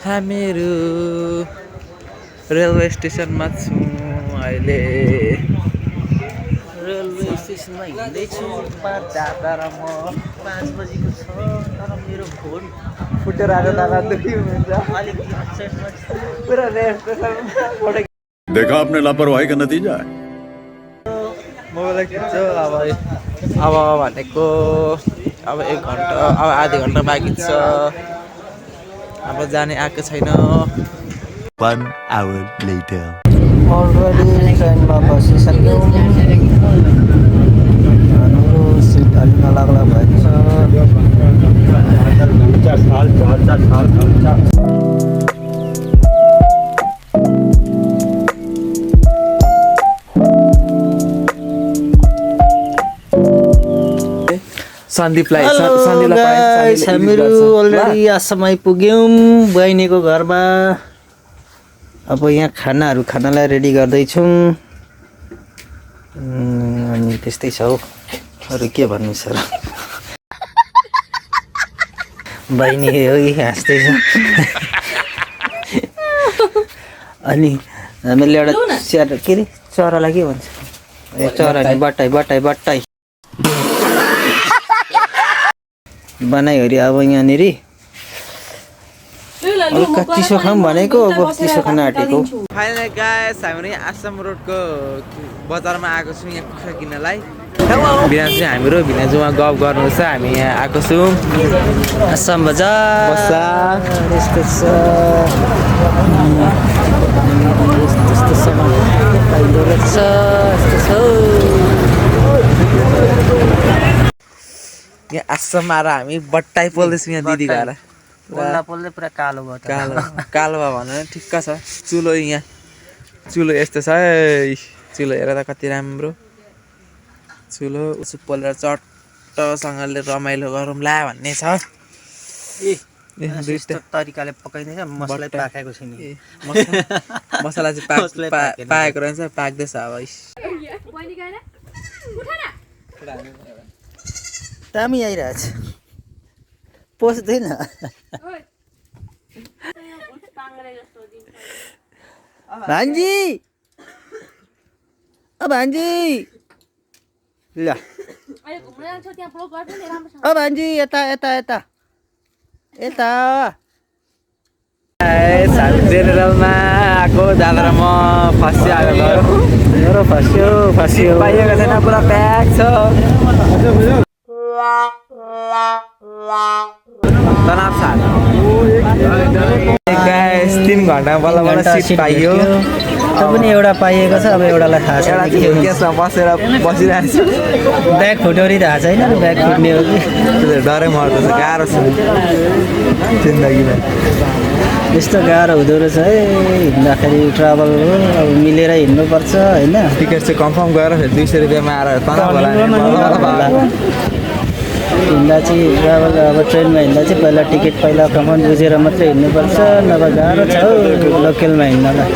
हामीहरू रेलवे स्टेसनमा छौँ अहिले। रेलवे स्टेसनमा हिँड्दैछु तर म 5 बजीको छ तर मेरो फोन फुटेर आएको दादा दुखी हुनुहुन्छ अलिकति अपसेटमा पुरा रेलवे स्टेसनमा फोटो देखा आपने लापरवाही का नतीजा है। मोबाइल खिच्छु अब भनेको अब 1 घन्टा अब आधी घन्टा बाँकी छ। अब जाने आएको छैन। 1 hour later. अलरेडी ट्रेनमा बसिसक्यौँ। हाम्रो सिट अलि नलाग्ला भएको छ। सन्दीपलाई हामीहरू अलरेडी आसाम आइपुग्यौँ बहिनीको घरमा। अब यहाँ खानालाई रेडी गर्दैछौँ अनि त्यस्तै छ हौ। अरू के भन्नु छ र। बहिनी हो हाँस्दैछ। अनि हामीले एउटा स्याहार के अरे चरालाई के भन्छ चरा नि बट्टाई बनाइहरि अब यहाँनिर चिसो खाऊँ भनेको अब चिसो खान आँटेको। फाइनली गाइस हामी आसाम रोडको बजारमा आएको छौँ यहाँ कुखुरा किन्नलाई। बिनाजु हामीहरू बिनाजुमा गफ गर्नु छ। हामी यहाँ आएको छौँ आसाम बजार। यस्तो छ यहाँ आसाम आएर हामी बट्टाई पोल्दैछौँ यहाँ दिदी गएर पोल्दै पुरा कालो भयो भनेर ठिक्क छ। चुलो यहाँ चुलो यस्तो छ है। चुलो हेर त कति राम्रो चुलो उसो पोलेर चट्टसँगले रमाइलो गरौँला भन्ने छ। तरिकाले पकाइँदैछ मसला पाकेको छैन। मसला चाहिँ पाकेको रहेछ पाक्दैछ अब। दामी आइरहेछ पोस्दैन। भान्जी भान्जी ल भान्जी यता यता यता यता जेनेरलमा आएको दादा र म फस्यो फस्यो पाइएको छैन पुरा प्याक छ। तनाव छ 3 घन्टा बल्ल सिट पाइयो। त पनि एउटा पाइएको छ। अब एउटालाई थाहा छैन केसमा बसेर बसिरहेको छु। ब्याग फुट्यो थाहा छैन ब्याग फुट्ने हो कि डरै मर्दैछ। गाह्रो छ जिन्दगीमा यस्तो गाह्रो हुँदो रहेछ है हिँड्दाखेरि। ट्राभल हो अब मिलेर हिँड्नुपर्छ होइन। टिकट चाहिँ कन्फर्म गरेर फेरि 200 रुपियाँमा आएर हिँड्दा चाहिँ ट्राभल अब ट्रेनमा हिँड्दा चाहिँ पहिला टिकट पहिला कन्फर्म बुझेर मात्रै हिँड्नुपर्छ नभए गाह्रो छ हौ लोकलमा हिँड्नलाई।